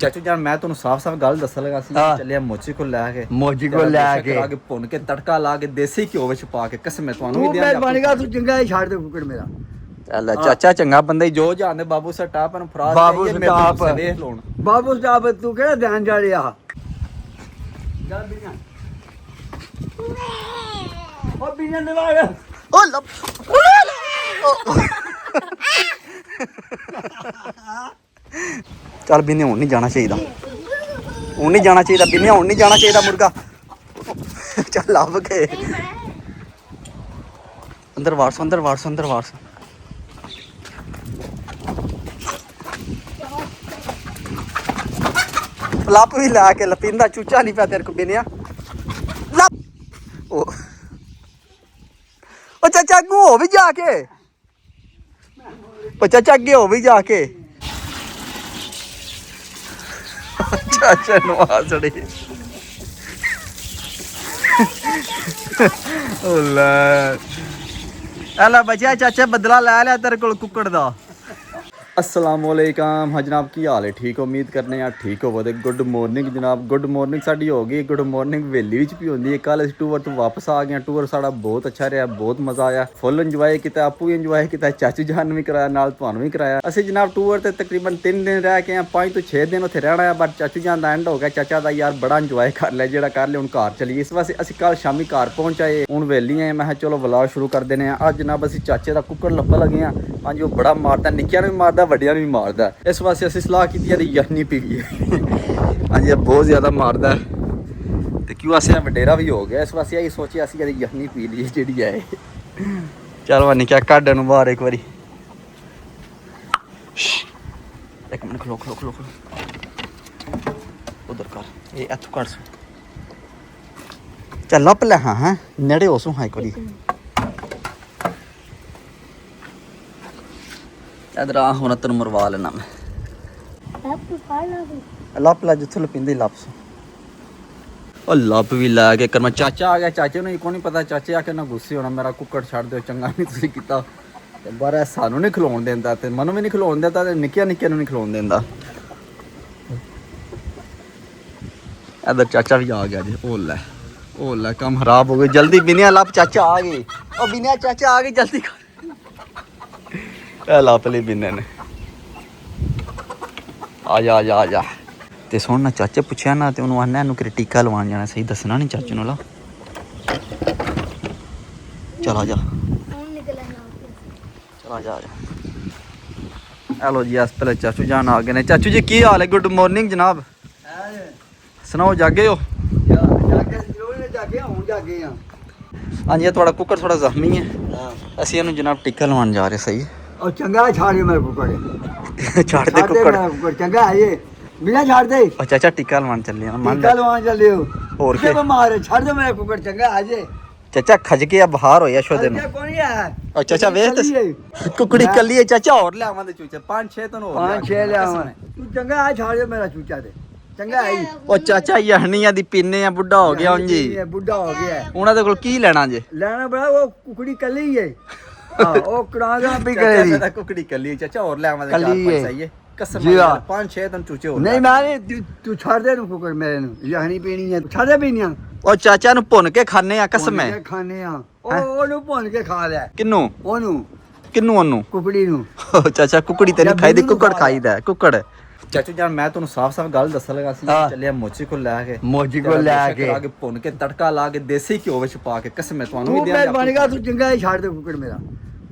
ਚਾਚੂ ਜਾਨ ਮੈਂ ਤੁਹਾਨੂੰ ਸਾਫ਼-ਸਾਫ਼ ਗੱਲ ਦੱਸਣ ਲੱਗਾ ਸੀ ਚੱਲਿਆ ਮੋਚੀ ਕੋ ਲੈ ਕੇ ਭੁੰਨ ਕੇ ਤੜਕਾ ਲਾ ਕੇ ਦੇਸੀ ਘਿਓ ਵਿੱਚ ਪਾ ਕੇ ਕਸਮ ਤੁਹਾਨੂੰ ਵੀ ਦਿਆਂ ਮਿਹਰਬਾਨੀ ਤੂੰ ਚੰਗਾ ਹੀ ਛੱਡ ਦੇ ਕੁੱਕੜ ਮੇਰਾ ਚੱਲ ਚਾਚਾ ਚੰਗਾ ਬੰਦਾ ਹੀ ਜੋ ਜਾਣਦੇ ਬਾਬੂ ਸਟਾਪ ਨੂੰ ਫਰਾਜ਼ ਬਾਬੂ ਸਟਾਪ ਵੇਖ ਲੋਣ ਬਾਬੂ ਸਟਾਪ ਤੂੰ ਕਿਹੜਾ ਧਿਆਨ ਜਾੜਿਆ ਚੱਲ ਬਿਨਾ ਉਹ ਬਿਨਾ ਨਵਾੜ ਓ ਲੱਭ ਚੱਲ ਬਿਨੇ ਹੁਣ ਨਹੀਂ ਜਾਣਾ ਚਾਹੀਦਾ ਹੁਣ ਨਹੀਂ ਜਾਣਾ ਚਾਹੀਦਾ ਬਿਨੇ ਹੁਣ ਨਹੀਂ ਜਾਣਾ ਚਾਹੀਦਾ ਮੁਰਗਾ ਚੱਲ ਲੱਭ ਕੇ ਅੰਦਰ ਵਾਰਸ ਅੰਦਰ ਵਾਰਸ ਅੰਦਰ ਵਾਰਸ ਲੱਪ ਵੀ ਲਾ ਕੇ ਲਪਿੰਦਾ ਚੂਚਾ ਨਹੀਂ ਪਿਆ ਤੇਰੇ ਕੋ ਬਿਨਿਆ ਲੱਪ ਉਹ ਚਾਚਾ ਅੱਗੋਂ ਹੋ ਵੀ ਜਾ ਕੇ ਉਹ ਚਾਚਾ ਅੱਗੇ ਹੋ ਵੀ ਜਾ ਕੇ ਚਾਚਾ ਨੂੰ ਆ ਸੜੀ ਉਹ ਲੈ ਐਲਾ ਬਚਿਆ ਚਾਚਾ ਬਦਲਾ ਲੈ ਲਿਆ ਤੇਰੇ ਕੋਲ ਕੁੱਕੜ ਦਾ अस्सलाम वालेकुम हाँ जनाब की हाल है ठीक उम्मीद करने यार ठीक हो वो गुड मॉर्निंग जनाब गुड मॉर्निंग साड़ी हो गई गुड मॉर्निंग वेली भी होंगी है कल अस टूर तो वापस आ गए टूर साड़ा बहुत अच्छा रहा बहुत मज़ा आया फुल इंजॉय किया आपू भी इंजॉय किया चाचू जान भी कराया नाल तुहानू भी कराया असं जनाब टूर से तकरीबन 3 दिन रह के 5 तो 6 दिन उत्थे रहना है बट चाचू जान का एंड हो गया चाचा का यार बड़ा इंजॉय कर लिया जो कर लिया हूँ घर चलीए इस वास्ते असं कल शामी घर पहुँच आए हूँ वेली आए मैं चलो व्लॉग शुरू कर देने अज जनाब असं चाचे का कुक्कड़ लब्भन लगे हाँ हाँ जी वो बड़ा मारता निक्कियां भी मारता वड्डियां भी मारता इस वास्ते असं सलाह की यखनी पी लीए हाँ जी बहुत ज़्यादा मारता है तो क्यों अस वडेरा भी हो गया इस वास्ते यही सोचे अस यखनी पी लीए जी है चल वा निक्का कड्ड नूं बाहर एक बारी एक मिनट खलो खलो खलो खलो उधर कर ये इत्थों कर चल लप लै हाँ हैं नेड़े हो सू हाँ एक बारी इधर आ हुन तेन मरवा लेना मैं लप ला जिथे लपिंदे लप और लप भी लै के कर मैं चाचा आ गया चाचे ने को नहीं पता चाचे आके ना गुस्से होना मेरा कुक्कड़ छड़ दो चंगा नहीं तुसीं कीता बार सानू नहीं खिलाउण देंदा ते मनु भी नहीं खिलाउण देंदा ते निक्कियां निक्कियां नहीं खिलाउण देंदा इधर चाचा भी आ गया जी ओ लै काम खराब हो गई जल्दी बिनिया लप चाचा आ गई ओ बिनिया चाचा आ गई जल्दी लप ली बिन्ने ने आ जा ते सुन ना चाचे पुछया ना ते उन्होंने आना कि टीका लवान जाना सही दसना नहीं चाचू नु ला चल आ जा चल आ जा हेलो जी अस पहले चाचू जान आ गए ने चाचू जी की हाल है गुड मॉर्निंग जनाब सुनाओ जागे हो हाँ जी थोड़ा कुक्कड़ थोड़ा जख्मी है असं इन्हू जनाब टीका लवान जा रहे सही और चंगा छाड़ मेरे कुक्कड़ छाड़ दे कुक्कड़ चंगा है ये बिना छाड़ दे और चाचा टीका लवान चल लिया टीका लवान चल लियो और के बीमार है छाड़ दे मेरा कुक्कड़ चंगा है जे चाचा खज के बाहर होया शो दिन कौन है और चाचा वेख कुकड़ी कल्ली है चाचा और ले आवां दे चूचे 5-6 तो और 5-6 ले आवां तू चंगा है छाड़ दे मेरा चूचा दे चंगा है ओ चाचा यहनियां दी पीने आ बुढ़ा हो गया हुन जी बुढ़ा हो गया उना दे कोल की लेना जे लेना बड़ा वो कुकड़ी कल्ली है हां ओ करागा भी करे चाचा कुकड़ी कल्ली चाचा और ले आवां दे 4-5 सही है कसम 5-6 तन चूचे हो नहीं मैं तू छाड़ दे कुकड़ मेरे नु यहनी पीनी है छाड़ दे पीनी ओ चाचा नु भुन के खाने आ कसम है खाने आ ओनु भुन के खा ले किन्नू ओनु कुकड़ी नु चाचा कुकड़ी ते नहीं खाई दी कुकड़ खाईदा कुकड़ चाचू जान मैं ਤੁਹਾਨੂੰ ਸਾਫ਼-ਸਾਫ਼ ਗੱਲ ਦੱਸਣ ਲੱਗਾ ਸੀ ਚੱਲਿਆ ਮੋਚੀ ਕੋ ਲੈ ਕੇ ਭੁੰਨ ਕੇ ਤੜਕਾ ਲਾ ਕੇ ਦੇਸੀ ਘਿਓ ਵਿੱਚ ਪਾ ਕੇ ਕਸਮ ਤੁਹਾਨੂੰ ਵੀ ਦਿਆਂ ਮਿਹਰਬਾਨੀ ਤੂੰ ਚੰਗਾ ਹੀ ਛੱਡ ਦੇ ਕੁਕੜ ਮੇਰਾ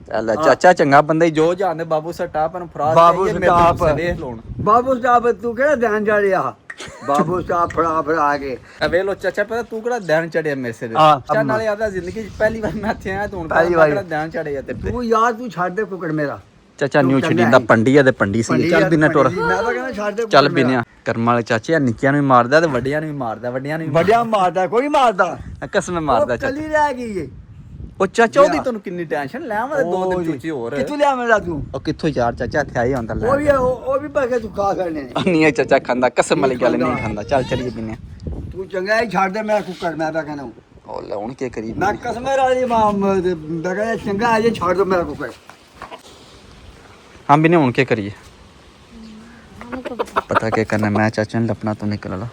ਚੱਲ ਚਾਚਾ ਚੰਗਾ ਬੰਦਾ ਹੀ ਜੋ ਜਾਣਦੇ ਬਾਬੂ ਸਟਾਪ ਨੂੰ ਫਰਾਜ਼ ਬਾਬੂ ਸਟਾਪ ਵੇਖ ਲੋਣ ਬਾਬੂ ਸਟਾਪ ਤੂੰ ਕਿਹੜਾ ਧਿਆਨ ਜਾੜਿਆ ਬਾਬੂ ਸਟਾਪ ਫੜਾ ਕੇ ਵੇ ਲੋ ਚਾਚਾ ਪਤਾ ਤੂੰ ਕਿਹੜਾ ਧਿਆਨ ਚੜਿਆ ਮੇਰੇ ਤੇ ਚਾਚਾ ਨਾਲੇ ਆਦਾ ਜ਼ਿੰਦਗੀ ਚ ਪਹਿਲੀ ਵਾਰ ਮੈਂ ਇੱਥੇ ਆਇਆ ਤੂੰ ਕਿਹੜਾ ਧਿਆਨ ਚੜਿਆ ਤੇ ਤੂੰ ਯਾਰ ਤੂੰ ਛੱਡ ਦੇ ਕੁਕੜ ਮੇਰਾ ਚਾਚਾ ਨਿਊ ਛੜੀਂਦਾ ਪੰਡੀ ਆ ਤੇ ਪੰਡੀ ਸੀ ਚੱਲ ਬਿਨਾ ਟੁਰ ਮੈਂ ਤਾਂ ਕਹਿੰਦਾ ਛੱਡ ਦੇ ਚੱਲ ਬਿਨਾ ਕਰਮ ਵਾਲੇ ਚਾਚੇ ਆ ਨਿੱਕਿਆਂ ਨੂੰ ਵੀ ਮਾਰਦਾ ਤੇ ਵੱਡਿਆਂ ਨੂੰ ਵੀ ਮਾਰਦਾ ਵੱਡਿਆਂ ਮਾਰਦਾ ਕੋਈ ਮਾਰਦਾ ਕਸਮ ਮਾਰਦਾ ਚਾਚਾ ਕੱਲੀ ਰਹਿ ਗਈ ਏ ਉਹ ਚਾਚਾ ਉਹਦੀ ਤੈਨੂੰ ਕਿੰਨੀ ਟੈਨਸ਼ਨ ਲੈ ਆਵਾਂ 2 ਦਿਨ ਚੂਚੀ ਹੋਰ ਕਿੱਥੋਂ ਲਿਆਵੇਂਗਾ ਤੂੰ ਉਹ ਕਿੱਥੋਂ ਯਾਰ ਚਾਚਾ ਇੱਥੇ ਆਈ ਹੁੰਦਾ ਲੈ ਉਹ ਵੀ ਪੈਸੇ ਤੂੰ ਖਾ ਕਰਨੇ ਨੇ ਨਹੀਂ ਚਾਚਾ ਖਾਂਦਾ ਕਸਮ ਵਾਲੀ ਗੱਲ ਨਹੀਂ ਖਾਂਦਾ ਚੱਲ ਚਲੀਏ ਬਿਨਾ ਤੂੰ ਚੰਗਾ ਹੀ ਛੱਡ ਦੇ ਮੈਂ ਕੁੱਕੜ ਮੈਂ ਤਾਂ ਕਹਿੰਦਾ ਉਹ ਲੈ ਹੁਣ ਕੀ ਕਰੀ ਮੈਂ ਕਸਮ ਰਾਜੀ ਮਾਂ ਮੈਂ ਕਹਿੰਦਾ ਚੰਗਾ ਹੈ ਜੇ ਛੱਡ ਦੋ ਮੇਰਾ ਕੁੱਕੜ ਹਾਂ ਬਿਨੇ ਹੁਣ ਕੀ ਕਰੀਏ पता क्या करना मैं चाचा ने लपना तो निकल ला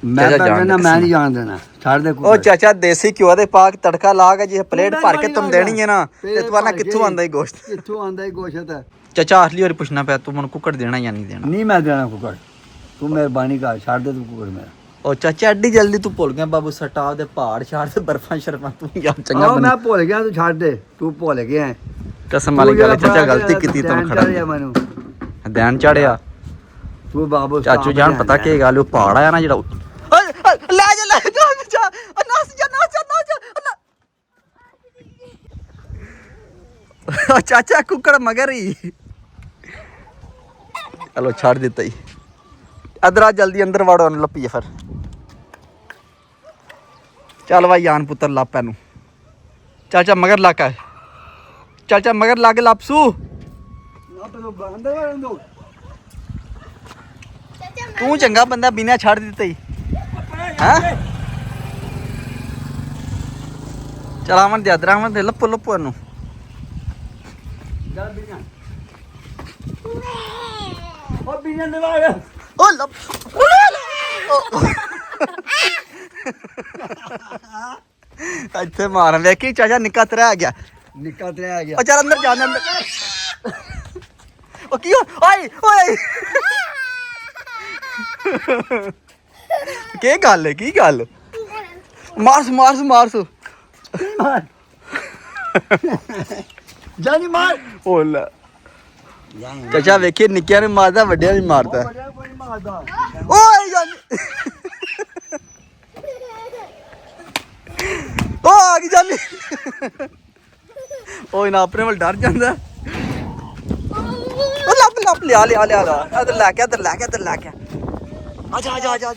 मैं चाचा तो जान कहना दे मैं कसम। नहीं जान देना छाड़ दे ओ कुकर चाचा देसी घ्यो दे पाक तड़का ला के जे प्लेट कुकर भर के नहीं तुम आएगा। देनी है ना पहले ते तुम्हारा भर कित्थों के। आंदा ही गोश्त कित्थों आंदा ही गोश्त है चाचा असली और पूछना पे तू मन कुकड़ देना या नहीं देना नहीं मैं देना कुकर तू मेहरबानी कर छाड़ दे तू कुकर मेरा ओ चाचा एड्डी जल्दी तू भुल गया बाबू सटा दे पहाड़ छाड़ दे बर्फां शर्फां तू यार चंगा आओ बन मैं भूल गया तू छाड़ दे तू भूल गया है कसम वाली गल है, चाचा गलती की दैन तूने खड़ा चढ़िया मैनू ध्यान चाड़िया तू बाबू चाचू जान पता की गल वो पहाड़ आया ना जेड़ा ले जा जा नास जा चाचा कुकड़ मगर ही चलो छाड़ देता ही अदरा जल्दी अंदर वाड़ो लपी फिर चल भाई यान पुत्र लापा नू चाचा मगर लाका है चाचा मगर लागे लापसू तू चंगा बंदा बिना छाड़ दिता ही हैं चल आवन दे अदरा आवन दे लपो लपो नू ओ लप ਇੱਥੇ ਮਾਰ ਵੇਖੀ ਚਾਚਾ ਨਿੱਕਾ ਤੇਰਾ ਆ ਗਿਆ निका ते आ गया ਉਹ ਚੱਲ ਅੰਦਰ ਜਾ ਅੰਦਰ ਉਹ ਕੀ ਓਏ ਓਏ ਕੀ ਗੱਲ ਹੈ ਕੀ ਗੱਲ ਮਾਰਸ ਮਾਰਸ ਮਾਰਸ जानी मार ਓ ਲੈ ਚਾਚਾ ਵੇਖੀ ਨਿੱਕਿਆਂ ਨੂੰ ਮਾਰਦਾ ਵੱਡਿਆਂ ਨੂੰ ਮਾਰਦਾ ਓਏ ਜਾਨ ਓ ਆ ਗਈ ਜਾਨੀ ਓਏ ਨਾ ਆਪਣੇ ਵੱਲ ਡਰ ਜਾਂਦਾ ਉਹ ਲੱਭ ਲੱਭ ਲਿਆ ਇੱਧਰ ਲੈ ਕੇ ਆ ਜਾ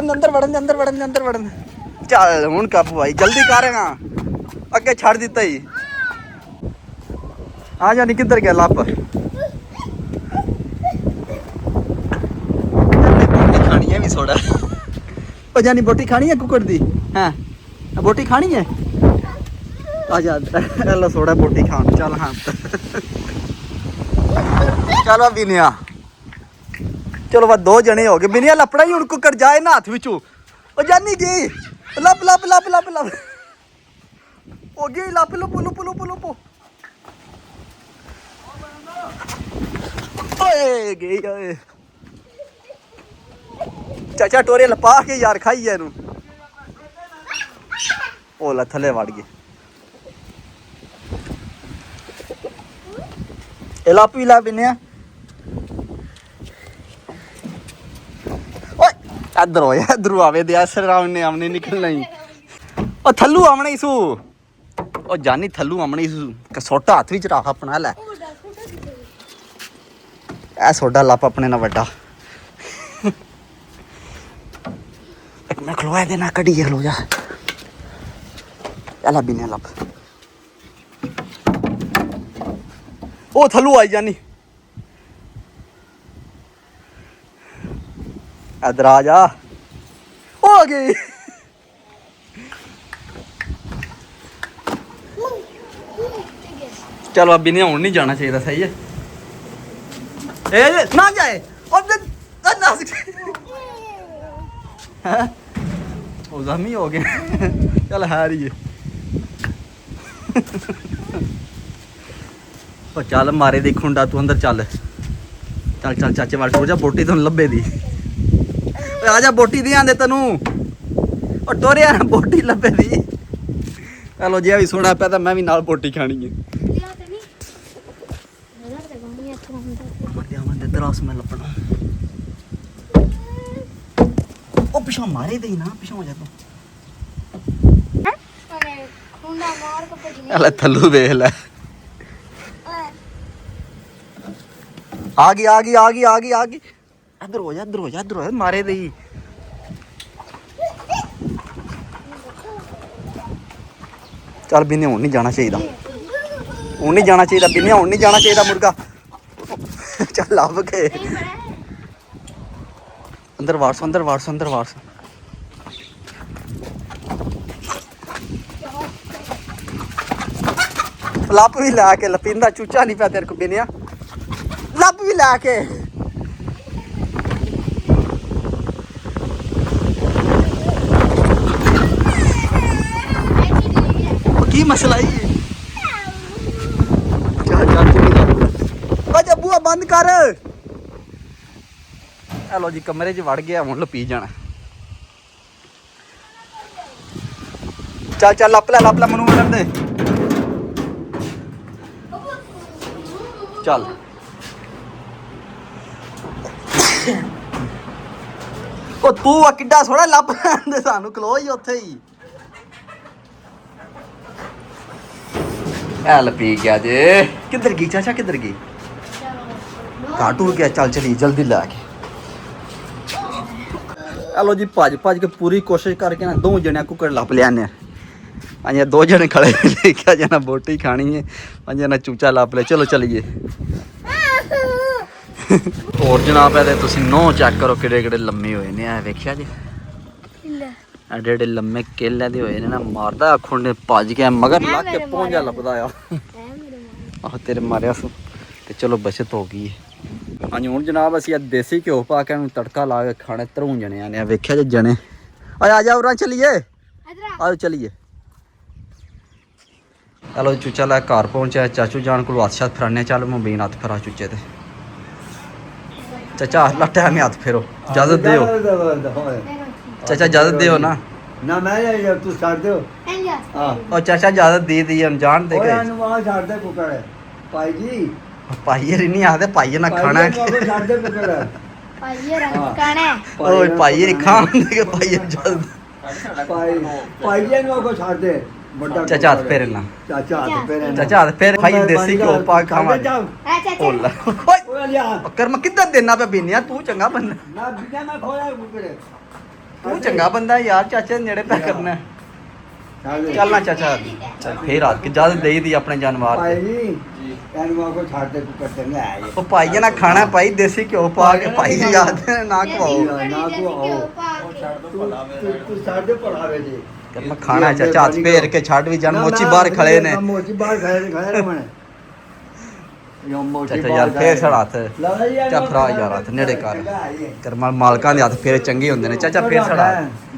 ਅੰਦਰ ਵੜਨ ਚੱਲ ਹੁਣ ਕਾਬੂ ਆਈ ਜਲਦੀ ਕਰੇਗਾ ਅੱਗੇ ਛੱਡ ਦਿੱਤਾ ਹੀ ਆ ਜਾ ਨੀ ਕਿੱਧਰ ਗਿਆ ਲੱਭ ਖਾਣੀ ਹੈ ਵੀ ਸੋੜਾ ਉਹ ਜਾਨੀ ਬੋਟੀ ਖਾਣੀ ਹੈ ਕੁੱਕੜ ਦੀ ਹਾਂ ਬੋਟੀ ਖਾਣੀ ਹੈ ਆ ਜਾ ਲੈ ਸੋੜਾ ਬੋਟੀ ਖਾਣ ਚੱਲ ਹਾਂ ਚਲੋ ਬਿਨਿਆ ਚਲੋ ਵਾ ਦੋ ਜਣੇ ਹੋ ਗਏ ਬਿਨਿਆ ਲੱਪੜਾ ਹੀ ਹੁਣ ਕੁੱਕੜ ਜਾਏ ਨਾ ਹੱਥ ਵਿੱਚੋਂ ਉਹ ਜਾਨੀ ਜੀ ਲੱਭ ਹੋ ਗਈ ਲੱਪ ਓਏ ਗਈ ਓਏ ਚਾਚਾ ਟੋਰੇ ਲਪਾ ਕੇ ਯਾਰ ਖਾਈ ਇਹਨੂੰ ਉਹ ਲੈ ਥੱਲੇ ਵੜ ਗਏ ਇਹ ਲੱਪ ਵੀ ਲਾ ਬਿਨਿਆ ਓਏ ਇੱਧਰ ਆਵੇ ਦੇ ਅਸਰਾਮ ਨੇ ਆਮਨੇ ਨਿਕਲਣਾ ਹੀ ਉਹ ਥੱਲੂ ਆਵਣਾ ਹੀ ਸੂ ਉਹ ਜਾਨੀ ਥੱਲੂ ਆਵਣਾ ਹੀ ਸੂ ਕਸੋਟਾ ਹੱਥ ਵਿੱਚ ਰੱਖ ਆਪਣਾ ਲੈ ਇਹ ਸੋਡਾ ਲੱਪ ਆਪਣੇ ਨਾਲ ਵੱਡਾ ਇੱਕ ਮੈਂ ਖਲੋਇਆ ਦੇ ਨਾ ਕੱਢੀ ਖਲੋ ਜਾ ਚੱਲ ਬਿਨੇ ਲੱਪ ਉਹ ਥੱਲੂ ਆਈ ਜਾਨੀ ਇੱਧਰ ਆ ਜਾ ਉਹ ਆ ਗਈ ਚਲੋ ਅਬੀ ਨੇ ਹੁਣ ਨਹੀਂ ਜਾਣਾ ਚਾਹੀਦਾ ਸਹੀ ਹੈ ਇਹ ਨਾ ਜਾਏ ਉਹ ਨਾ ਹੈ ਉਹ ਜ਼ਮੀ ਹੋ ਗਿਆ ਚੱਲ ਹਾਰੀ ਹੈ ਉਹ ਚੱਲ ਮਾਰੇ ਦੇ ਖੁੰਡਾ ਤੂੰ ਅੰਦਰ ਚੱਲ ਚਾਚੇ ਵਾਲ ਜਾ ਬੋਟੀ ਤੁਹਾਨੂੰ ਲੱਭੇ ਦੀ ਓਏ ਆ ਜਾ ਬੋਟੀ ਦੀ ਆਂਦੇ ਤੈਨੂੰ ਉਹ ਟੋਰਿਆ ਨਾ ਬੋਟੀ ਲੱਭੇ ਦੀ ਚਲੋ ਜੇ ਵੀ ਸੋਣਾ ਪਿਆ ਤਾਂ ਮੈਂ ਵੀ ਨਾਲ ਬੋਟੀ ਖਾਣੀ ਹੈ ਦਰਾਸ ਮੈਂ ਲੱਪਣਾ ਉਹ ਪਿਛਾ ਮਾਰੇ ਦੇ ਨਾ ਪਿਛਾ ਹੋ ਜਾ ਤੂੰ ਅਲੇ ਥੱਲੂ ਵੇਖ ਲੈ ਆ ਗਈ ਇੱਧਰ ਹੋ ਜਾ ਮਾਰੇ ਦੇ ਹੀ ਚੱਲ ਬਿਨੇ ਹੁਣ ਨਹੀਂ ਜਾਣਾ ਚਾਹੀਦਾ ਬਿਨੇ ਹੁਣ ਨਹੀਂ ਜਾਣਾ ਚਾਹੀਦਾ ਮੁਰਗਾ ਚੱਲ ਲੱਭ ਕੇ ਅੰਦਰ ਵਾਰਸ ਲੱਪ ਵੀ ਲਾ ਕੇ ਲਪਿੰਦਾ ਚੂਚਾ ਨਹੀਂ ਪਿਆ ਤੇਰੇ ਕੋ ਬਿਨਿਆ ਲੱਭ ਵੀ ਲੈ ਕੇ ਕੀ ਮਸਲਾ ਹੈ ਜਾ ਬੂਆ ਬੰਦ ਕਰ ਲੋ ਜੀ ਕਮਰੇ 'ਚ ਵੜ ਗਿਆ ਹੁਣ ਲਪੀ ਜਾਣਾ ਚੱਲ ਚੱਲ ਲੱਪ ਲੈ ਮੈਨੂੰ ਵੜਨ ਦੇ ਚੱਲ ਉਹ ਤੂੰ ਆ ਕਿੱਡਾ ਸੋਹਣਾ ਲੱਭ ਦੇ ਸਾਨੂੰ ਖਲੋ ਹੀ ਉੱਥੇ ਹੀ ਐਲ ਪੀ ਗਿਆ ਜੇ ਕਿੱਧਰ ਗਈ ਚਾਚਾ ਕਿੱਧਰ ਗਈ ਕਾਟੂ ਗਿਆ ਚੱਲ ਚਲੀ ਜਲਦੀ ਲੈ ਕੇ ਹਲੋ ਜੀ ਭੱਜ ਕੇ ਪੂਰੀ ਕੋਸ਼ਿਸ਼ ਕਰਕੇ ਨਾ ਦੋ ਜਣਿਆਂ ਕੁੱਕੜ ਲੱਭ ਲਿਆਨੇ ਅਜੇ ਦੋ ਜਣੇ ਖੜੇ ਦੇਖਿਆ ਜਾਣਾ ਬੋਟੀ ਖਾਣੀ ਹੈ ਅਜੇ ਨਾ ਚੂਚਾ ਲੱਭ ਲੈ ਚਲੋ ਚਲੀਏ ਹੋਰ ਜਨਾਬ ਇਹਦੇ ਤੁਸੀਂ ਨੋ ਚੈੱਕ ਕਰੋ ਕਿਹੜੇ ਕਿਹੜੇ ਲੰਮੇ ਹੋਏ ਨੇ ਆ ਵੇਖਿਆ ਜੀ ਐਡੇ ਐਡੇ ਲੰਮੇ ਕੇਲੇ ਦੇ ਹੋਏ ਨੇ ਨਾ ਮਾਰਦਾ ਅੱਖੋਂ ਨੇ ਭੱਜ ਗਿਆ ਮਗਰ ਲੱਗ ਕੇ ਪਹੁੰਚਾ ਲੱਭਦਾ ਆ ਆਹ ਤੇਰੇ ਮਾਰਿਆ ਸੂ ਤੇ ਚਲੋ ਬਚਤ ਹੋ ਗਈ ਹਾਂਜੀ ਹੁਣ ਜਨਾਬ ਅਸੀਂ ਅੱਜ ਦੇਸੀ ਘਿਓ ਪਾ ਕੇ ਇਹਨੂੰ ਤੜਕਾ ਲਾ ਕੇ ਖਾਣੇ ਧਰੂੰ ਜਣਿਆਂ ਨੇ ਵੇਖਿਆ ਜੇ ਜਣੇ ਆ ਜਾ ਉਰਾਂ ਚਲੀਏ ਆਓ ਚਲੀਏ ਚਲੋ ਚੂਚਾ ਲੈ ਘਰ ਪਹੁੰਚਿਆ ਚਾਚੂ ਜਾਨ ਕੋਲ ਹੱਥ ਸ਼ਾਤ ਫਰਾਨੇ ਚੱਲ ਮੁੰਬਈ ਹੱਥ ਫਰਾ ਚੂਚੇ ਤੇ ਚਾਚਾ ਲੱਟਿਆ ਮੈਂ ਹੱਥ ਫੇਰੋ ਇਜਾਜ਼ਤ ਦਿਓ ਚਾਚਾ ਇਜਾਜ਼ਤ ਦਿਓ ਨਾ ਨਾ ਮੈਂ ਯਾਰ ਤੂੰ ਛੱਡ ਦਿਓ ਹਾਂ ਉਹ ਚਾਚਾ ਇਜਾਜ਼ਤ ਦੇ ਦੀ ਅਣਜਾਣ ਦੇ ਕੇ ਉਹਨੂੰ ਆ ਛੱਡ ਦੇ ਕੁਕੜ ਭਾਈ ਜੀ ਪਾਈਏ ਨਹੀਂ ਆਦੇ ਪਾਈਏ ਨਾ ਖਾਣਾ ਛੱਡ ਦੇ ਕੁਕੜ ਪਾਈਏ ਰੰਗ ਕਾਣਾ ਓਏ ਪਾਈਏ ਨਹੀਂ ਖਾਣ ਦੇ ਕੇ ਪਾਈਏ ਇਜਾਜ਼ਤ ਭਾਈ ਨੂੰ ਕੋ ਛੱਡ ਦੇ ਵੱਡਾ ਚਾਚਾ ਹੱਥ ਫੇਰ ਨਾ ਚਾਚਾ ਹੱਥ ਫੇਰ ਚਾਚਾ ਹੱਥ ਫੇਰ ਖਾਈ ਦੇਸੀ ਘਿਓ ਪਾ ਕੇ ਖਾਵਾਂਗੇ ਆ ਚਾਚਾ ਓਲਾ ਓਏ ਲਿਆ ਕਰਮ ਕਿੱਦਾਂ ਦੇਣਾ ਪਿਆ ਬੀਨਿਆ ਤੂੰ ਚੰਗਾ ਬੰਦਾ ਨਾ ਬਿਨਾ ਮੈਂ ਖੋਇਆ ਕੁਕੜ ਤੂੰ ਚੰਗਾ ਬੰਦਾ ਯਾਰ ਚਾਚੇ ਨੇੜੇ ਪੈ ਕਰਨਾ ਚੱਲਣਾ ਚਾਚਾ ਚੱਲ ਫੇਰ ਆ ਕੇ ਇਜਾਜ਼ਤ ਦੇਈ ਦੀ ਆਪਣੇ ਜਾਨਵਰ ਭਾਈ ਜੀ ਇਹਨੂੰ ਕੋ ਛੱਡ ਦੇ ਕੁਕੜ ਤੇ ਨਾ ਆਏ ਉਹ ਪਾਈਏ ਨਾ ਖਾਣਾ ਪਾਈ ਦੇਸੀ ਘਿਓ ਪਾ ਕੇ ਪਾਈ ਯਾਦ ਨਾ ਖਵਾਓ ਨਾ ਕੋ ਆਓ ਤੂੰ ਛੱਡ ਦੇ ਪੜਾਵੇ ਜੀ ਕਰਮ ਖਾਣਾ ਚਾਚਾ ਹੱਥ ਫੇਰ ਕੇ ਛੱਡ ਵੀ ਜਾਣ ਮੋਚੀ ਬਾਹਰ ਖੜੇ ਨੇ ਮੋਚੀ ਬਾਹਰ ਖੜੇ ਨੇ ਚਾਚਾ ਯਾਰ ਫੇਰ ਸਾਡਾ ਹੱਥ ਚਾ ਫਰਾ ਯਾਰ ਹੱਥ ਨੇੜੇ ਕਰ ਕਰਮਾਲ ਮਾਲਕਾਂ ਦੇ ਹੱਥ ਫੇਰ ਚੰਗੇ ਹੁੰਦੇ ਨੇ ਚਾਚਾ ਫੇਰ ਸਾਡਾ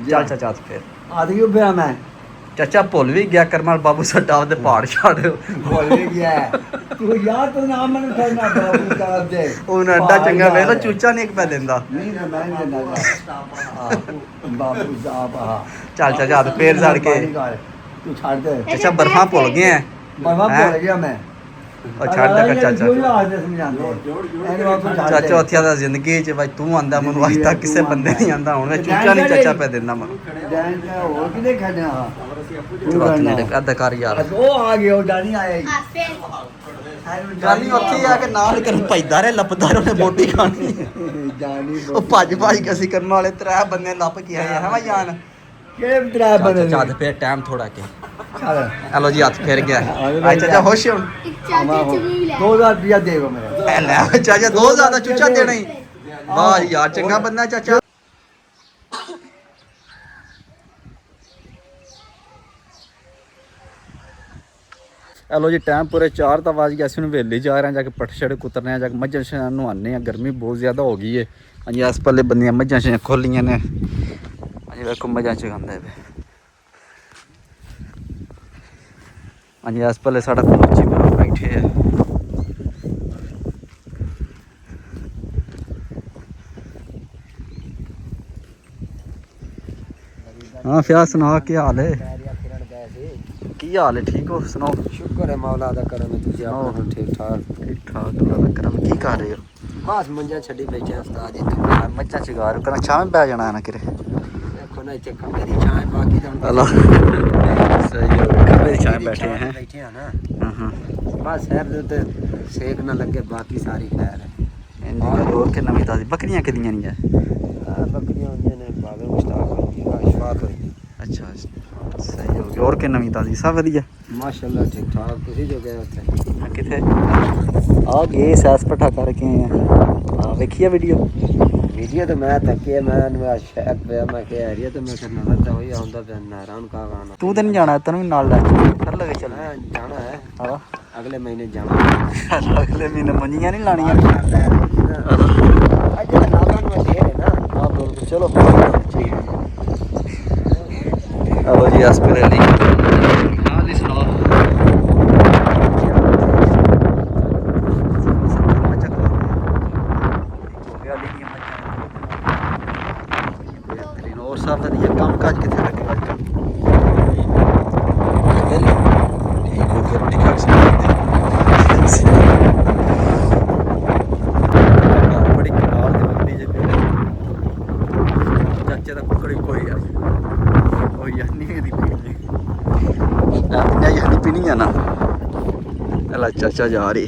ਚੱਲ ਚਾਚਾ ਹੱਥ ਫੇਰ ਆਦਿਓ ਪਿਆ ਮੈਂ ਚਾਚਾ ਭੁੱਲ ਵੀ ਗਿਆ ਕਰਮਾਲ ਬਾਬੂ ਸਾਡਾ ਉਹਦੇ ਪਹਾੜ ਛੱਡ ਭੁੱਲ ਗਿਆ ਤੂੰ ਯਾਦ ਤੋਂ ਨਾਮ ਮੈਨੂੰ ਕਰਨਾ ਬਾਬੂ ਸਾਹਿਬ ਦੇ ਉਹਨਾਂ ਅੱਡਾ ਚੰਗਾ ਵੇਖ ਲੋ ਚੂਚਾ ਨਹੀਂ ਇੱਕ ਪੈ ਦਿੰਦਾ ਨਹੀਂ ਨਾ ਮੈਂ ਨਹੀਂ ਦਿੰਦਾ ਬਾਬੂ ਸਾਹਿਬ ਆ ਚੱਲ ਚਾਚਾ ਹੱਥ ਫੇਰ ਸੜ ਕੇ ਤੂੰ ਛੱਡ ਦੇ ਚਾਚਾ ਬਰਫਾਂ ਭੁੱਲ ਗਏ ਆ ਬਾਬਾ ਭੁੱਲ ਗਿਆ ਮੈਂ ਉਹ ਛੱਡ ਦੇ ਚਾਚਾ ਚਾਚਾ ਉੱਥੇ ਦਾ ਜ਼ਿੰਦਗੀ ਚ ਬਾਈ ਤੂੰ ਆਂਦਾ ਮੈਨੂੰ ਅੱਜ ਤੱਕ ਕਿਸੇ ਬੰਦੇ ਨਹੀਂ ਆਂਦਾ ਹੁਣ ਮੈਂ ਚੂਚਾ ਨਹੀਂ ਚਾਚਾ ਪੈ ਦਿੰਦਾ ਮੈਨੂੰ ਹੋਰ ਕਿਤੇ ਖੜਨਾ ਅੱਧਾ ਕਰ ਯਾਰ ਉਹ ਆ ਗਿਆ ਉਹ ਡਾਨੀ ਆਇਆ ਜਾਨੀ ਉੱਥੇ ਆ ਕੇ ਨਾਲ ਕਰ ਭਜਦਾ ਰੇ ਲੱਪਦਾ ਰੇ ਉਹਨੇ ਬੋਟੀ ਖਾਣੀ ਜਾਨੀ ਉਹ ਭੱਜ ਕੇ ਅਸੀਂ ਕਰਨ ਵਾਲੇ ਤਰੇ ਬੰਦੇ ਲੱਪ ਕੇ ਆਏ ਹਾਂ ਵਾ ਜਾਨ ਕਿਹੜੇ ਤਰਾ ਬਣੇ ਚਾਚਾ ਫੇਰ ਟਾਈਮ ਥੋੜਾ ਕੇ ਚੱਲ ਹਲੋ ਜੀ ਹੱਥ ਫੇਰ ਗਿਆ ਆ ਚਾਚਾ ਖੁਸ਼ ਹੁਣ ਇੱਕ ਚਾਚਾ ਚੁਗੀ ਲੈ 2000 ਰੁਪਇਆ ਦੇਵੋ ਮੇਰੇ ਐ ਲੈ ਚਾਚਾ 2000 ਦਾ ਚੂਚਾ ਦੇਣਾ ਹੀ ਵਾਹ ਯਾਰ ਚੰਗਾ ਬੰਦਾ ਚਾਚਾ ਹਲੋ ਜੀ ਟਾਈਮ ਪੂਰੇ 4 ਤਾਂ ਵੱਜ ਗਿਆ ਸੀ ਹੁਣ ਵੇਲੇ ਜਾ ਰਹੇ ਹਾਂ ਜਾ ਕੇ ਪੱਠ ਛੜੇ ਕੁਤਰਨੇ ਆ ਜਾ ਕੇ ਮੱਝਾਂ ਛਾਂ ਨਹਾਉਂਦੇ ਆ ਗਰਮੀ ਬਹੁਤ ਜ਼ਿਆਦਾ ਹੋ ਗਈ ਹੈ ਹਾਂਜੀ ਇਸ ਪੱਲੇ ਬੰਦੀਆਂ ਮੱਝਾਂ ਛਾਂ ਖੋਲੀਆਂ ਨੇ ਹਾਂਜੀ ਵੇਖੋ ਮੱਝਾਂ ਚਗਾਉਂਦਾ ਹੈ ਹਾਂਜੀ ਇਸ ਪੱਲੇ ਸਾਡਾ ਫਲੋਚੀ ਬਣਾ ਬੈਠੇ ਆ ਹਾਂ ਫਿਆ ਸੁਣਾ ਕੀ ਹਾਲ ਹੈ ਕੀ ਹਾਲ ਹੈ ਠੀਕ ਹੋ ਸੁਣਾਓ ਸ਼ੁਕਰ ਹੈ ਮੌਲਾ ਦਾ ਕਰਮ ਤੁਸੀਂ ਆਪ ਠੀਕ ਠਾਕ ਅੱਲਾ ਦਾ ਕਰਮ ਕੀ ਕਰ ਰਹੇ ਹੋ ਬਸ ਮੰਜਾ ਛੱਡੀ ਬੈਠੇ ਉਸਤਾਦ ਜੀ ਮੱਝਾਂ ਚਗਾ ਰਹੇ ਕਰਾਂ ਛਾਵੇਂ ਪੈ ਜਾਣਾ ਨਾ ਕਿਰੇ ਦੇਖੋ ਨਾ ਇੱਥੇ ਖੰਭੇ ਦੀ ਛਾਂ ਬਾਕੀ ਤਾਂ ਅੱਲਾ ਸਹੀ ਹੋ ਖੰਭੇ ਦੀ ਛਾਵੇਂ ਬੈਠੇ ਹੈ ਬੈਠੇ ਆ ਨਾ ਹਾਂ ਬਸ ਸਿਰ ਦੇ ਉੱਤੇ ਸੇਕ ਨਾ ਲੱਗੇ ਬਾਕੀ ਸਾਰੀ ਖੈਰ ਹੈ ਹੋਰ ਕਿ ਨਵੀਂ ਤਾਜ਼ੀ ਬੱਕਰੀਆਂ ਕਿਦੀਆਂ ਨਹੀਂ ਹੈ ਬੱਕਰੀਆਂ ਹੁੰਦੀਆਂ ਨੇ ਬਾਵੇ ਮੁਸ਼ਤਾਕ ਦੀ ਆਸ਼ਫਾਕ ਹੋਈ ਅੱਛਾ ਸਹੀ ਹੋ ਗਿਆ ਹੋਰ ਕਿ ਨਵੀਂ ਤਾਜ਼ੀ ਸਭ ਵਧੀਆ ਮਾਸ਼ਾਅੱਲਾ ਠੀਕ ਠਾਕ ਤੁਸੀਂ ਜੋ ਗਏ ਉੱਥੇ ਕਿੱਥੇ ਆ ਗਏ ਸੈਸ ਪਠਾ ਕਰਕੇ ਆਏ ਆ ਵੇਖੀਆ ਵੀਡੀਓ ਵੀਡੀਓ ਤੇ ਮੈਂ ਥੱਕਿਆ ਮੈਂ ਸ਼ੈਕ ਪਿਆ ਮੈਂ ਕਿਹਾ ਏਰੀਆ ਤੇ ਮੈਂ ਕਰਨਾ ਤਾਂ ਹੋਈ ਆਉਂਦਾ ਪਿਆ ਨਾਰਾਨ ਕਾ ਗਾਣਾ ਤੂੰ ਤੇ ਨਹੀਂ ਜਾਣਾ ਤੈਨੂੰ ਵੀ ਨਾਲ ਲੈ ਕਰ ਲਗੇ ਚੱਲ ਮੈਂ ਜਾਣਾ ਹੈ ਹਾਂ ਅਗਲੇ ਮਹੀਨੇ ਜਾਣਾ ਅਗਲੇ ਮਹੀਨੇ ਮੰਜੀਆਂ ਨਹੀਂ ਲਾਣੀਆਂ ਅੱਜ ਤਾਂ ਨਾਰਾਨ ਮੈਂ ਦੇ ਨਾ ਹਾਂ ਬਿਲਕੁਲ ਚਲੋ ਚਲੋ ਜੀ ਹਸਪੀਟਲ ਲਈ ਹਾਲ ਹੀ ਸੁਣਾਓ और सब ਵਧੀਆ ਕੰਮ ਕਾਜ ਕਿੱਥੇ ਲੱਗੇ ਅੱਜ ਕੱਲ੍ਹ ਵਿਹਲੇ ਠੀਕ ਹੋ ਗਿਆ ਰੋਟੀ ਖਾ ਕੇ ਬੜੀ ਕਮਾਲ ਦੀ ਬੰਦੀ ਜੇ ਪਈ ਚਾਚੇ ਦਾ ਕੁੱਕੜ ਕੋਈ ਆ ਉਹ ਯਾਨੀ ਇਹਦੀ ਪੀਣੀ ਆਪਣਾ ਯਾਨੀ ਪੀਣੀ ਆ ਨਾ ਅਲਾ ਚਾਚਾ ਜਾ ਰਹੀ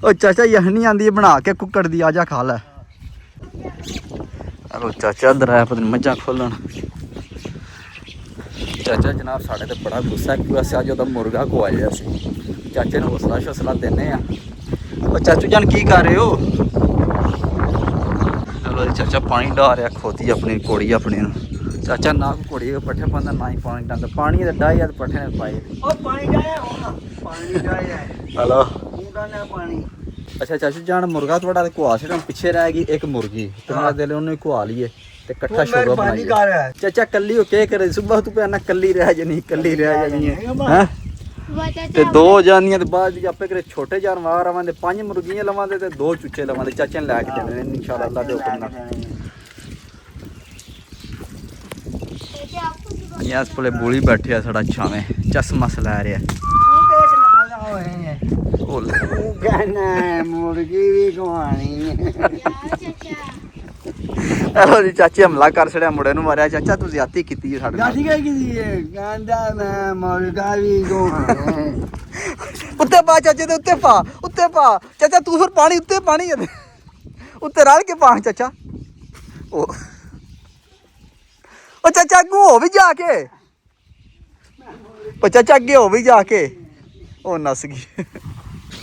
ਉਹ ਚਾਚਾ ਯਾਨੀ ਆਂਦੀ ਹੈ ਬਣਾ ਕੇ ਕੁੱਕੜ ਦੀ ਆ ਜਾ ਖਾ ਲੈ ਹਲੋ ਚਾਚਾ ਅੰਦਰ ਆਇਆ ਪਤਾ ਨਹੀਂ ਮੱਝਾਂ ਖੋਲਣ ਚਾਚਾ ਜਨਾਬ ਸਾਡੇ ਤੇ ਬੜਾ ਗੁੱਸਾ ਕਿਉਂ ਅਸੀਂ ਅੱਜ ਉਹਦਾ ਮੁਰਗਾ ਖਵਾਇਆ ਸੀ ਚਾਚੇ ਨੂੰ ਹੌਸਲਾ ਦਿੰਦੇ ਆ ਉਹ ਚਾਚੂ ਜਾਨ ਕੀ ਕਰ ਰਹੇ ਹੋ ਹਲੋ ਚਾਚਾ ਪਾਣੀ ਡਾ ਰਿਹਾ ਖੋਤੀ ਆਪਣੀ ਕੋੜੀ ਆਪਣੀ ਨੂੰ ਚਾਚਾ ਨਾ ਕੋੜੀ ਪੱਠੇ ਪਾਉਂਦਾ ਨਾ ਹੀ ਪਾਣੀ ਡਾਂਦਾ ਪਾਣੀ ਦਾ ਡਾਇਆ ਤੇ ਪੱਠੇ ਨੇ ਪਾਏ ਉਹ ਪਾਣੀ ਡਾਇਆ ਹੁਣ ਪਾਣੀ ਡਾਇਆ ਹਲੋ ਮੁੰਡਾ ਨੇ ਪਾਣੀ ਅੱਛਾ ਚਾਚੂ ਜਾਨ ਮੁਰਗਾ ਤੁਹਾਡਾ ਤੇ ਕੁਆ ਛੜਨ ਪਿੱਛੇ ਰਹਿ ਗਈ ਇੱਕ ਮੁਰਗੀ ਤੇ ਮੈਂ ਦਿਲ ਉਹਨੂੰ ਕੁਆ ਲਈਏ ਤੇ ਇਕੱਠਾ ਸ਼ੋਗਾ ਬਣਾਈਏ ਚਾਚਾ ਕੱਲੀ ਉਹ ਕੀ ਕਰੇ ਸੁਬਹ ਤੂੰ ਪੈਣਾ ਕੱਲੀ ਰਹਿ ਜਾਣੀ ਹੈ ਹੈ ਤੇ ਦੋ ਜਾਨੀਆਂ ਤੇ ਬਾਅਦ ਜੀ ਆਪੇ ਕਰੇ ਛੋਟੇ ਜਾਨਵਰ ਆਵਾਂਦੇ 5 ਮੁਰਗੀਆਂ ਲਵਾਂਦੇ ਤੇ 2 ਚੁੱਚੇ ਲਵਾਂਦੇ ਚਾਚੇ ਨੇ ਲੈ ਕੇ ਦੇਣੇ ਨੇ ਇਨਸ਼ਾਅੱਲਾ ਅੱਲਾ ਦੇ ਹੁਕਮ ਨਾਲ ਯਾਸ ਕੋਲੇ ਬੋਲੀ ਬੈਠਿਆ ਸਾਡਾ ਛਾਵੇਂ ਚਸ਼ਮਾ ਲੈ ਰਿਹਾ ਉਹ ਗਾਣਾ ਮੁਰਗੀ ਵੀ ਖਵਾਣੀ ਹਲੋ ਜੀ ਚਾਚੀ ਹਮਲਾ ਕਰ ਛੜਿਆ ਮੁੰਡੇ ਨੂੰ ਮਾਰਿਆ ਚਾਚਾ ਤੂੰ ਜ਼ਿਆਦਤੀ ਕੀਤੀ ਸਾਡੇ ਨਾਲ ਗਾਠੀ ਕੀ ਕੀਤੀ ਹੈ ਕਹਿੰਦਾ ਮੈਂ ਮੁਰਗਾ ਵੀ ਖਵਾਣਾ ਉੱਤੇ ਪਾ ਚਾਚੇ ਦੇ ਉੱਤੇ ਪਾ ਚਾਚਾ ਤੂੰ ਫਿਰ ਪਾਣੀ ਇਹਦੇ ਉੱਤੇ ਰਲ ਕੇ ਪਾ ਚਾਚਾ ਉਹ ਚਾਚਾ ਅੱਗੋਂ ਹੋ ਵੀ ਜਾ ਕੇ ਉਹ ਚਾਚਾ ਅੱਗੇ ਹੋ ਵੀ ਜਾ ਕੇ ਉਹ ਨਸ ਗਈ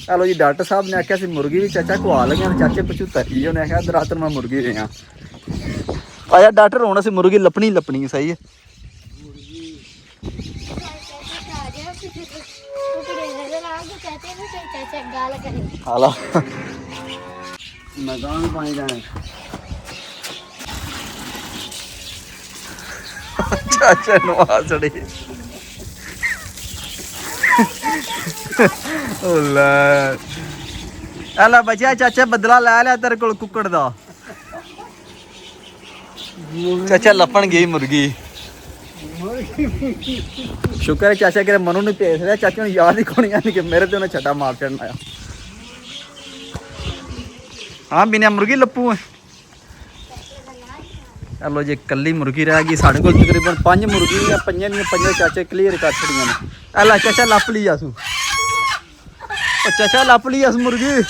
ਹਲੋ ਜੀ ਡਾਕਟਰ ਸਾਹਿਬ ਨੇ ਆਖਿਆ ਸੀ ਮੁਰਗੀ ਵੀ ਚਾਚਾ ਖਵਾ ਲਈਆਂ ਚਾਚੇ ਪਿੱਛੋਂ ਤੱਕੀ ਉਹਨੇ ਆਖਿਆ ਰਾਤ ਨੂੰ ਮੈਂ ਮੁਰਗੀ ਰਿਹਾ ਆਇਆ ਡਾਕਟਰ ਹੁਣ ਅਸੀਂ ਮੁਰਗੀ ਲੱਪਣੀ ਸਹੀ ਹੈ ਹਾਲਾ ਮੈਂ ਗਾਂ ਪਾਣੀ ਲੈਣਾ ਚਾਚਾ ਨੂੰ ਆ ਚੜੀ ਉਹ ਲੈ ਐਲਾ ਬਚਿਆ ਚਾਚਾ ਬਦਲਾ ਲੈ ਲਿਆ ਤੇਰੇ ਕੋਲ ਕੁੱਕੜ ਦਾ ਚਾਚਾ ਲੱਪਣ ਗਈ ਮੁਰਗੀ ਸ਼ੁਕਰ ਹੈ ਚਾਚਾ ਕਿਰੇ ਮਨੂ ਨੂੰ ਭੇਜ ਰਿਹਾ ਚਾਚੇ ਨੂੰ ਯਾਦ ਹੀ ਕੋਣੀ ਆਣੀ ਕਿ ਮੇਰੇ ਤੇ ਉਹਨੇ ਛੱਡਾ ਮਾਰ ਚੜਨਾ ਆ ਹਾਂ ਬਿਨਾ ਮੁਰਗੀ ਲੱਪੂ ਹੈ ਹਲੋ ਜੀ ਕੱਲੀ ਮੁਰਗੀ ਰਹਿ ਗਈ ਸਾਡੇ ਕੋਲ ਤਕਰੀਬਨ 5 ਮੁਰਗੀਆਂ ਪੰਜਾਂ ਦੀਆਂ 5 ਚਾਚੇ ਕਲੀਅਰ ਕਰ ਛੜੀਆਂ ਨੇ ਐਲਾ ਚਾਚਾ ਲੱਪ ਲਈ ਜਾਸੂ ਉਹ ਚਾਚਾ ਲੱਪ ਲਈ ਜਾਸ ਮੁਰਗੀ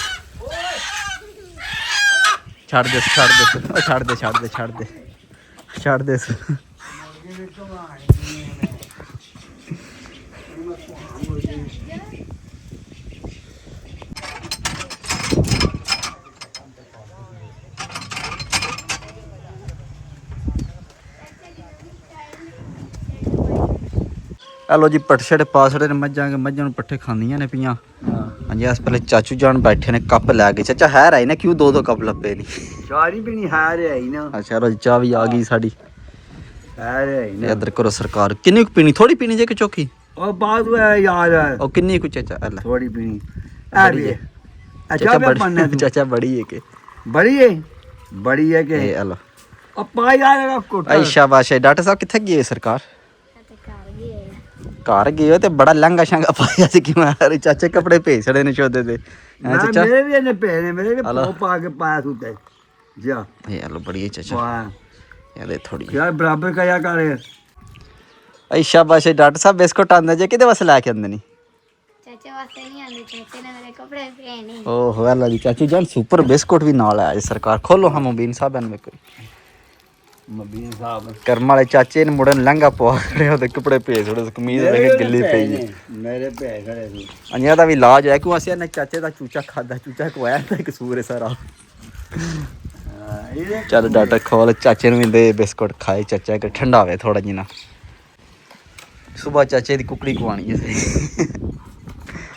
ਛੱਡ ਦੇ ਹਲੋ ਜੀ ਪੱਠੇ ਪਾਸੜੇ ਨੇ ਮੱਝਾਂ ਨੂੰ ਪੱਠੇ ਖਾਂਦੀਆਂ ਨੇ ਪਈਆਂ ਹਾਂਜੀ ਇਸ ਪਹਿਲੇ ਚਾਚੂ ਜਾਨ ਬੈਠੇ ਨੇ ਕੱਪ ਲੈ ਕੇ ਚਾਚਾ ਹੈ ਰਾਈ ਨਾ ਕਿਉਂ 2 ਕੱਪ ਲੱਪੇ ਨਹੀਂ ਚਾਹ ਨਹੀਂ ਪੀਣੀ ਹਾਰ ਹੈ ਹੀ ਨਾ ਅੱਛਾ ਰੋ ਚਾਹ ਵੀ ਆ ਗਈ ਸਾਡੀ ਹਾਰ ਹੈ ਹੀ ਨਾ ਇੱਧਰ ਕਰੋ ਸਰਕਾਰ ਕਿੰਨੀ ਕੁ ਪੀਣੀ ਥੋੜੀ ਪੀਣੀ ਜੇ ਕਿ ਚੋਕੀ ਉਹ ਬਾਅਦ ਵਿੱਚ ਯਾਰ ਉਹ ਕਿੰਨੀ ਕੁ ਚਾਚਾ ਅੱਲਾ ਥੋੜੀ ਪੀਣੀ ਆ ਵੀ ਅੱਛਾ ਚਾਚਾ ਬੜੀ ਹੈ ਕਿ ਬੜੀ ਹੈ ਕਿ ਇਹ ਅੱਲਾ ਅੱਪਾ ਯਾਰ ਕੋਟਾ ਆਈ ਸ਼ਾਬਾਸ਼ ਡਾਕਟਰ ਸਾਹਿਬ ਕਿੱਥੇ ਗਏ ਸਰਕਾਰ ਘਰ ਗਏ ਤੇ ਬੜਾ ਲੰਗਾ ਸ਼ੰਗਾ ਪਾਇਆ ਸੀ ਕਿ ਮੈਂ ਚਾਚੇ ਕੱਪੜੇ ਭੇਜ ਛੜੇ ਨੇ ਚੋਦੇ ਤੇ ਚਾਚਾ ਮੇਰੇ ਵੀ ਇਹਨੇ ਭੇਜੇ ਮੇਰੇ ਵੀ ਪਾ ਕੇ ਪਾਇਆ ਸੁਤੇ ਜਾ ਇਹ ਅੱਲਾ ਬੜੀ ਹੈ ਚਾਚਾ ਵਾਹ ਇਹਦੇ ਥੋੜੀ ਯਾਰ ਬਰਾਬਰ ਕਰਿਆ ਕਰ ਆਈ ਸ਼ਾਬਾਸ਼ ਡਾਕਟਰ ਸਾਹਿਬ ਬਿਸਕੁਟ ਆਂਦੇ ਜੇ ਕਿਹਦੇ ਵਾਸਤੇ ਲੈ ਕੇ ਆਂਦੇ ਨਹੀਂ ਚਾਚੇ ਵਾਸਤੇ ਨਹੀਂ ਆਂਦੇ ਚਾਚੇ ਨੇ ਮੇਰੇ ਕੱਪੜੇ ਪਏ ਨਹੀਂ ਓਹ ਅੱਲਾ ਦੀ ਚਾਚੀ ਜਾਨ ਸੁਪਰ ਬਿਸਕੁਟ ਵੀ ਨਾਲ ਆਇਆ ਸਰਕਾਰ ਖੋਲੋ ਹਮ ਮੁਬੀਨ ਸਾਹਿਬ ਨੇ ਕੋਈ ਮਬੀਨ ਸਾਹਿਬ ਕਰਮ ਵਾਲੇ ਚਾਚੇ ਨੇ ਮੁੰਡੇ ਨੂੰ ਲਹਿੰਗਾ ਪਵਾ ਖੜੇ ਉਹਦੇ ਕੱਪੜੇ ਭੇਜ ਛੜੇ ਕਮੀਜ਼ ਲੈ ਕੇ ਗਿੱਲੀ ਪਈ ਹੈ ਮੇਰੇ ਭੇਜ ਖੜੇ ਸੀ ਅੰਨਿਆ ਦਾ ਵੀ ਇਲਾਜ ਹੈ ਕਿਉਂ ਅਸੀਂ ਨੇ ਚਾਚੇ ਦਾ ਚੂਚਾ ਖਾਦਾ ਚੂਚਾ ਖਵਾਇਆ ਤਾਂ ਕਸੂਰ ਹੈ ਸਾਰਾ ਚੱਲ ਡਾਟਾ ਖੋਲ ਚਾਚੇ ਨੂੰ ਵੀ ਦੇ ਬਿਸਕੁਟ ਖਾਏ ਚਾਚਾ ਕਿ ਠੰਡਾ ਹੋਵੇ ਥੋੜਾ ਜਿਹਾ ਸੁਬਹ ਚਾਚੇ ਦੀ ਕੁਕੜੀ ਖਵਾਣੀ ਹੈ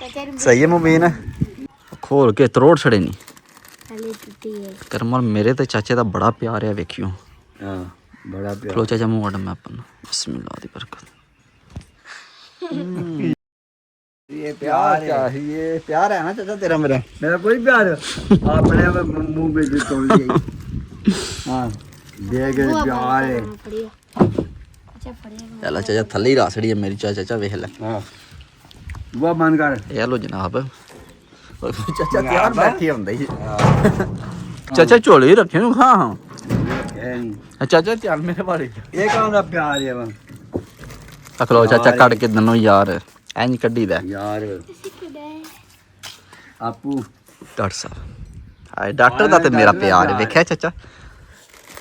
ਚਾਚਾ ਨੂੰ ਸਹੀ ਹੈ ਮੁਬੀਨ ਖੋਲ ਕੇ ਤਰੋੜ ਛੜੇ ਨਹੀਂ ਹਲੇ ਟੁੱਟੀ ਹੈ ਕਰਮਲ ਮੇਰੇ ਤੇ ਚਾਚੇ ਦਾ ਬੜਾ ਪਿਆਰ ਹੈ ਵੇਖਿਓ ਹਾਂ ਬੜਾ ਪਿਆਰ ਲੋ ਚਾਚਾ ਮੂੰਹ ਵੜਮ ਆਪਾਂ ਨੂੰ ਬਿਸਮਿਲ੍ਲਾ ਦੀ ਬਰਕਤ ਇਹ ਪਿਆਰ चाहिए प्यार है ना चाचा तेरा मेरा मेरा कोई प्यार अपने मुंह पे जो तोड़ दिया हाँ दे गए प्यार है अच्छा पड़ेगा चला चाचा थल्ले ही रासड़ी है मेरी चाचा वेख ले हाँ वो बंद कर ये लो जनाब चाचा त्यार बैठी होंदे ही चाचा झोले ही रखे नु हां हां चाचा चल मेरे वाले ये कौन सा प्यार है वो अखलो चाचा कट के दनो यार ਐਂ ਕੱਢੀ ਦਾ यार आपू ਡਾਕਟਰ ਸਾਹਿਬ ਹਾਏ ਡਾਕਟਰ ਦਾ ਤੇ ਮੇਰਾ ਪਿਆਰ ਹੈ ਵੇਖਿਆ ਚਾਚਾ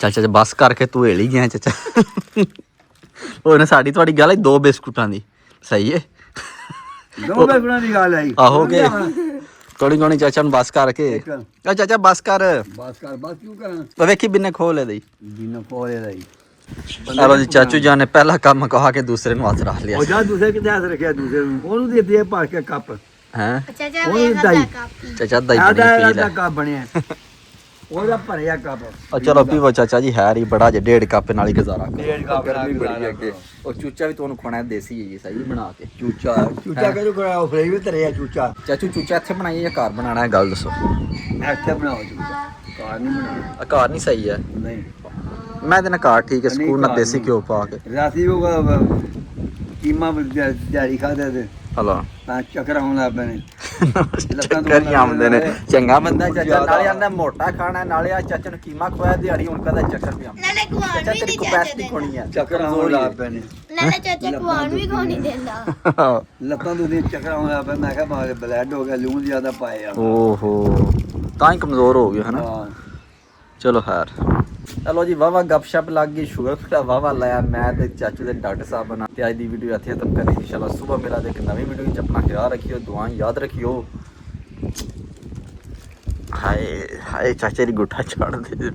ਚਾਚਾ ਬਸ ਕਰਕੇ ਤੂੰ ਹਿਲ ਹੀ ਗਿਆ ਚਾਚਾ ਉਹਨੇ ਸਾਡੀ ਤੁਹਾਡੀ ਗੱਲ ਹੈ 2 ਬਿਸਕੁਟਾਂ ਦੀ ਸਹੀ ਹੈ दो बैगुना की गाल आई ਆਹੋ ਕੇ ਕੋਣੀ ਚਾਚਾ ਨੂੰ ਬਸ ਕਰਕੇ ਆ ਚਾਚਾ ਬਸ ਕਰ बस कर बस क्यों करा ਉਹ ਵੇਖੀ ਬਿੰਨੇ ਖੋਲ ਦੇ बिना कोले लाई ਚਲੋ ਜੀ ਚਾਚੂ ਜਾਨ ਨੇ ਪਹਿਲਾ ਕੰਮ ਕਹਾ ਕੇ ਦੂਸਰੇ ਨੂੰ ਹੱਥ ਰੱਖ ਲਿਆ और जा दूसरे के ध्यान रखे दूसरे ओनू दे दिए पार के कप ਹੈ चाचा ਉਹ ਵੇਖ ਦਾਈ। ਅੱਧਾ ਕੱਪ ਚਾਚਾ ਦਈ ਆਦਾ ਬਣੀ ਪੀ ਆਦਾ ਲੈ कप बने ਉਹਦਾ ਭਰਿਆ ਕੱਪ ਉਹ ਚਲੋ ਪੀਵੋ ਚਾਚਾ ਜੀ ਹੈ ਹੀ ਬੜਾ ਜੇ 1.5 ਕੱਪ ਨਾਲ ਹੀ ਗੁਜ਼ਾਰਾ ਕਰੋ। ਡੇਢ ਕੱਪ ਨਾਲ ਗਰਮੀ ਬੜੀ ਗੁਜ਼ਾਰਾ ਅੱਗੇ ਉਹ ਚੂਚਾ ਵੀ ਤੁਹਾਨੂੰ ਖਾਣਾ ਦੇਸੀ ਹੈ ਜੀ ਸਹੀ ਬਣਾ ਕੇ ਚੂਚਾ ਚੂਚਾ ਕਿਹਨੂੰ ਕਰਾ ਉਹ ਫਰੀ ਵੀ ਧਰਿਆ ਚੂਚਾ ਚਾਚੂ ਚੂਚਾ ਇੱਥੇ ਬਣਾਈਏ ਜਾਂ ਘਰ ਬਣਾਉਣਾ ਹੈ ਗੱਲ ਦੱਸੋ ਇੱਥੇ ਬਣਾਓ ਚੂਚਾ ਕਾਰ ਨਹੀਂ ਬਣਾਉਣਾ ਆ ਘਰ ਨਹੀਂ ਸਹੀ ਹੈ ਨਹੀਂ ਮੈਂ ਤੇ ਨਾ ਘਰ ਠੀਕ ਹੈ ਨਹੀਂ, ਸਕੂਲ ਨਾਲ ਘਰ ਦੇਸੀ ਨਹੀਂ। ਘਿਓ ਪਾ ਕੇ ਰਾਤੀ ਉਹ ਕੀਮਾ ਦਿਹਾੜੀ ਖਾਦੇ ਤੇ ਹਲਾ ਤਾਂ ਚੱਕਰ ਆਉਣ ਲੱਗ ਪਏ ਨੇ ਚੱਕਰ ਹੀ ਆਉਂਦੇ ਨੇ ਚੰਗਾ ਬੰਦਾ ਚਾਚਾ ਨਾਲੇ ਆਂਦਾ ਮੋਟਾ ਖਾਣਾ ਨਾਲੇ ਆ ਚਾਚਾ ਨੂੰ ਕੀਮਾ ਖਵਾਇਆ ਦਿਹਾੜੀ ਹੁਣ ਕਹਦਾ ਚੱਕਰ ਵੀ ਆਉਂਦਾ ਨਾਲੇ ਖਵਾਉਣ ਚਾਚਾ ਵੀ ਤੇਰੀ ਨਹੀਂ ਕਪੈਸਿਟੀ ਚਾਚਾ ਖੋਣੀ ਹੈ ਚੱਕਰ ਆਉਣ ਲੱਗ ਪਏ ਨੇ ਨਾਲੇ ਚਾਚਾ ਖਵਾਉਣ ਵੀ ਕੋਈ ਨਹੀਂ ਦਿੰਦਾ ਲੱਤਾਂ ਤੋਂ ਚੱਕਰ ਆਉਣ ਲੱਗ ਪਏ ਮੈਂ ਕਿਹਾ ਮਾਰੇ ਬਲੈਡ ਹੋ ਗਿਆ ਲੂਣ ਜ਼ਿਆਦਾ ਪਾਏ ਆ ਓਹੋ ਤਾਂ ਹੀ ਕਮਜ਼ੋਰ ਹੋ ਗਿਆ ਹਨਾ ਹਾਂ ਚਲੋ ਖੈਰ ਚਲੋ ਜੀ ਵਾਵਾ ਗੱਪਸ਼ਪ ਲੱਗ ਗਈ ਸ਼ੂਗਰ ਫਟਾ ਵਾਵਾ ਲਾਇਆ ਮੈਂ ਤੇ ਚਾਚੂ ਦੇ ਡਾਕਟਰ ਸਾਹਿਬ ਨਾਲ ਤੇ ਅੱਜ ਦੀ ਵੀਡੀਓ ਇੱਥੇ ਖਤਮ ਕਰਨੀ ਇਨਸ਼ਾਅੱਲਾ ਸਵੇਰ ਮੇਰਾ ਦੇ ਇੱਕ ਨਵੀਂ ਵੀਡੀਓ ਵਿੱਚ ਆਪਣਾ ਖਿਆਲ ਰੱਖਿਓ ਦੁਆਵਾਂ ਯਾਦ ਰੱਖਿਓ ਹਾਏ ਹਾਏ ਚਾਚੇ ਦੀ ਗੁੱਠਾ ਛੱਡ ਦੇ